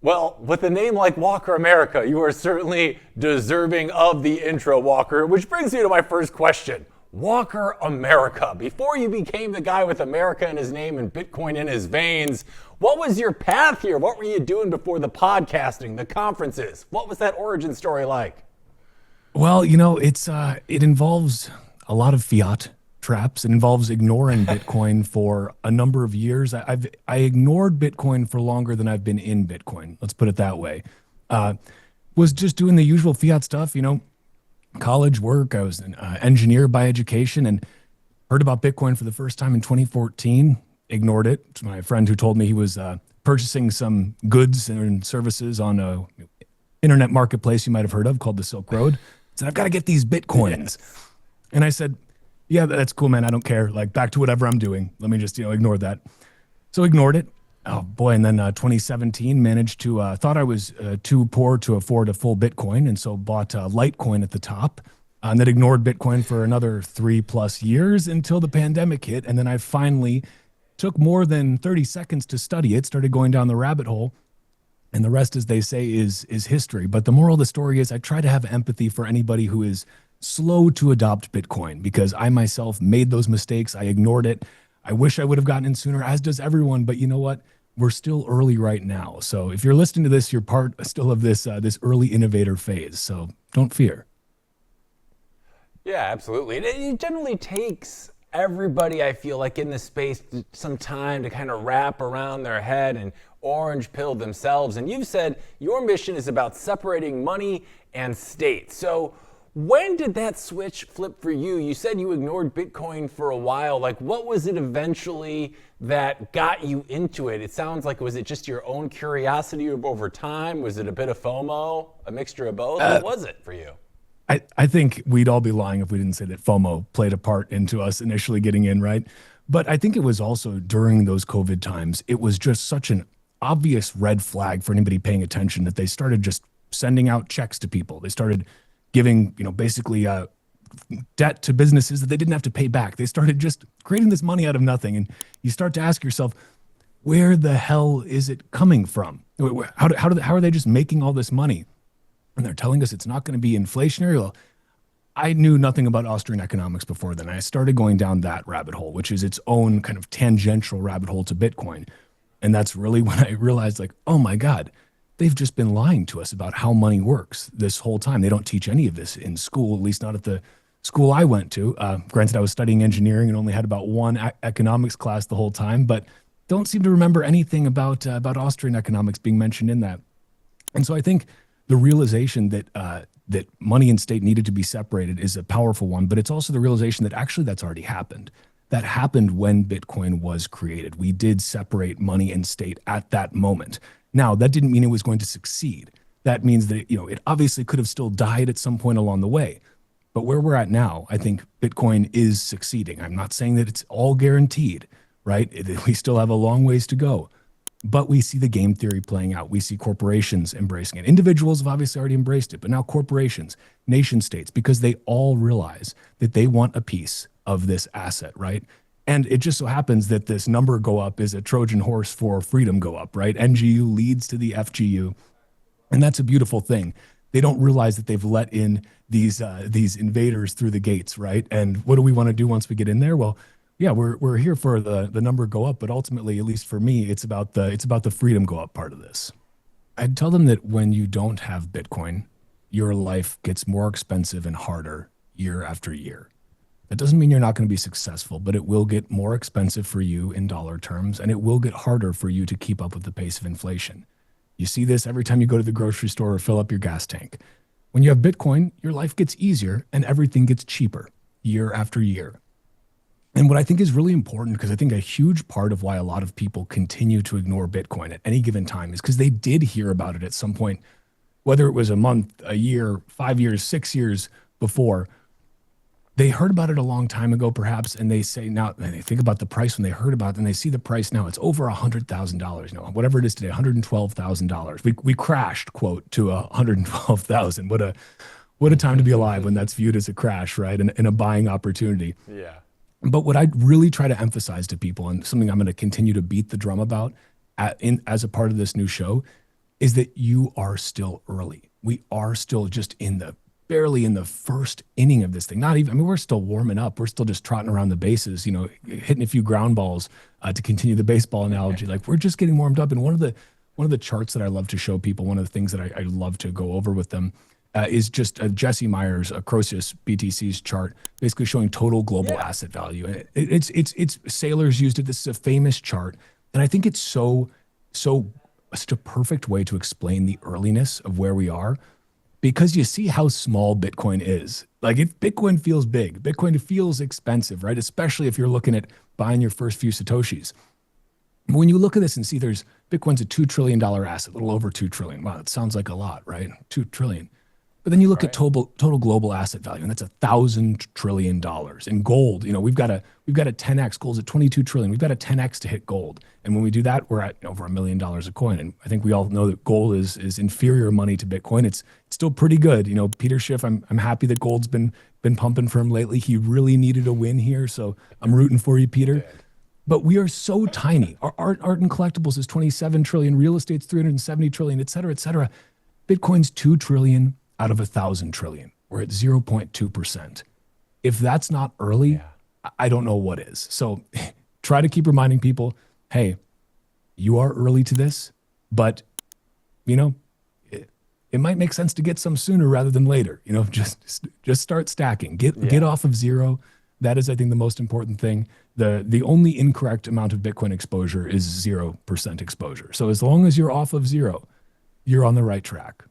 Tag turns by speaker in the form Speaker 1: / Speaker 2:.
Speaker 1: Well, with a name like Walker America, you are certainly deserving of the intro, Walker, which brings me to my first question. Walker America, before you became the guy with America in his name and Bitcoin in his veins, what was your path here? What were you doing before the podcasting, the conferences? What was that origin story like?
Speaker 2: Well, it involves a lot of fiat traps. It involves ignoring Bitcoin for a number of years. I ignored Bitcoin for longer than I've been in Bitcoin. Let's put it that way. Was just doing the usual fiat stuff, college work. I was an engineer by education and heard about Bitcoin for the first time in 2014. Ignored it. It's my friend who told me he was purchasing some goods and services on a internet marketplace you might have heard of called the Silk Road. Said, I've got to get these Bitcoins. And I said, yeah, that's cool, man. I don't care. Like, back to whatever I'm doing. Let me just, ignore that. So ignored it. Oh boy. And then 2017 managed to, thought I was too poor to afford a full Bitcoin. And so bought Litecoin at the top and then ignored Bitcoin for another 3+ years until the pandemic hit. And then I finally took more than 30 seconds to study it, started going down the rabbit hole. And the rest, as they say, is history. But the moral of the story is I try to have empathy for anybody who is slow to adopt Bitcoin because I myself made those mistakes. I ignored it. I wish I would have gotten in sooner, as does everyone. But you know what? We're still early right now. So if you're listening to this, you're part still of this early innovator phase. So don't fear.
Speaker 1: Yeah, absolutely. It generally takes everybody, I feel like, in this space some time to kind of wrap around their head and orange pill themselves. And you've said your mission is about separating money and state. So when did that switch flip for you? You said you ignored Bitcoin for a while. Like, what was it eventually that got you into it? It sounds like, was it just your own curiosity over time? Was it a bit of FOMO, a mixture of both? What was it for you?
Speaker 2: I think we'd all be lying if we didn't say that FOMO played a part into us initially getting in, right? But I think it was also during those COVID times, it was just such an obvious red flag for anybody paying attention that they started just sending out checks to people. They started giving, basically debt to businesses that they didn't have to pay back. They started just creating this money out of nothing. And you start to ask yourself, where the hell is it coming from? How are they just making all this money? And they're telling us it's not going to be inflationary. Well, I knew nothing about Austrian economics before then. I started going down that rabbit hole, which is its own kind of tangential rabbit hole to Bitcoin. And that's really when I realized, like, oh my God, they've just been lying to us about how money works this whole time. They don't teach any of this in school, at least not at the school I went to. Granted, I was studying engineering and only had about one economics class the whole time, but don't seem to remember anything about Austrian economics being mentioned in that. And so I think the realization that that money and state needed to be separated is a powerful one, but it's also the realization that actually that's already happened. That happened when Bitcoin was created. We did separate money and state at that moment. Now, that didn't mean it was going to succeed. That means that it obviously could have still died at some point along the way. But where we're at now, I think Bitcoin is succeeding. I'm not saying that it's all guaranteed, right? We still have a long ways to go. But we see the game theory playing out. We see corporations embracing it. Individuals have obviously already embraced it, but now corporations, nation states, because they all realize that they want a piece of this asset, right? And it just so happens that this number go up is a Trojan horse for freedom go up, right? NGU leads to the FGU. And that's a beautiful thing. They don't realize that they've let in these invaders through the gates, right? And what do we want to do once we get in there? Well, yeah, we're here for the number go up, but ultimately, at least for me, it's about the freedom go up part of this. I'd tell them that when you don't have Bitcoin, your life gets more expensive and harder year after year. That doesn't mean you're not going to be successful, but it will get more expensive for you in dollar terms, and it will get harder for you to keep up with the pace of inflation. You see this every time you go to the grocery store or fill up your gas tank. When you have Bitcoin, your life gets easier and everything gets cheaper year after year. And what I think is really important, because I think a huge part of why a lot of people continue to ignore Bitcoin at any given time is because they did hear about it at some point, whether it was a month, a year, 5 years, 6 years before. They heard about it a long time ago, perhaps, and they say now, and they think about the price when they heard about it, and they see the price now. It's over $100,000, whatever it is today, $112,000. We crashed, quote, to $112,000. What a time to be alive when that's viewed as a crash, right? And a buying opportunity.
Speaker 1: Yeah.
Speaker 2: But what I really try to emphasize to people, and something I'm going to continue to beat the drum about as a part of this new show, is that you are still early. We are still just barely in the first inning of this thing. Not even, I mean, we're still warming up. We're still just trotting around the bases, you know, hitting a few ground balls to continue the baseball analogy. Like we're just getting warmed up. And one of the charts that I love to show people, one of the things that I love to go over with them is just Jesse Myers, Croesus BTC's chart, basically showing total global asset value. And it's Sailors used it. This is a famous chart. And I think it's such a perfect way to explain the earliness of where we are, because you see how small Bitcoin is. Like if Bitcoin feels big, Bitcoin feels expensive, right? Especially if you're looking at buying your first few Satoshis. When you look at this and see Bitcoin's a $2 trillion asset, a little over 2 trillion. Wow, that sounds like a lot, right? 2 trillion. But then you look at total global asset value, and that's $1,000 trillion. And gold, you know, we've got a 10x. Gold's at 22 trillion. We've got a 10x to hit gold. And when we do that, we're at over $1 million a coin. And I think we all know that gold is inferior money to Bitcoin. It's still pretty good. You know, Peter Schiff, I'm happy that gold's been pumping for him lately. He really needed a win here, so I'm rooting for you, Peter. But we are so tiny. Our art and collectibles is 27 trillion. Real estate's 370 trillion, et cetera, et cetera. Bitcoin's 2 trillion out of 1,000 trillion. We're at 0.2%. If that's not early, I don't know what is. So try to keep reminding people, hey, you are early to this, but you know, it might make sense to get some sooner rather than later. You know, just start stacking. Get off of zero. That is, I think, the most important thing. The only incorrect amount of Bitcoin exposure is 0% exposure. So as long as you're off of zero, you're on the right track.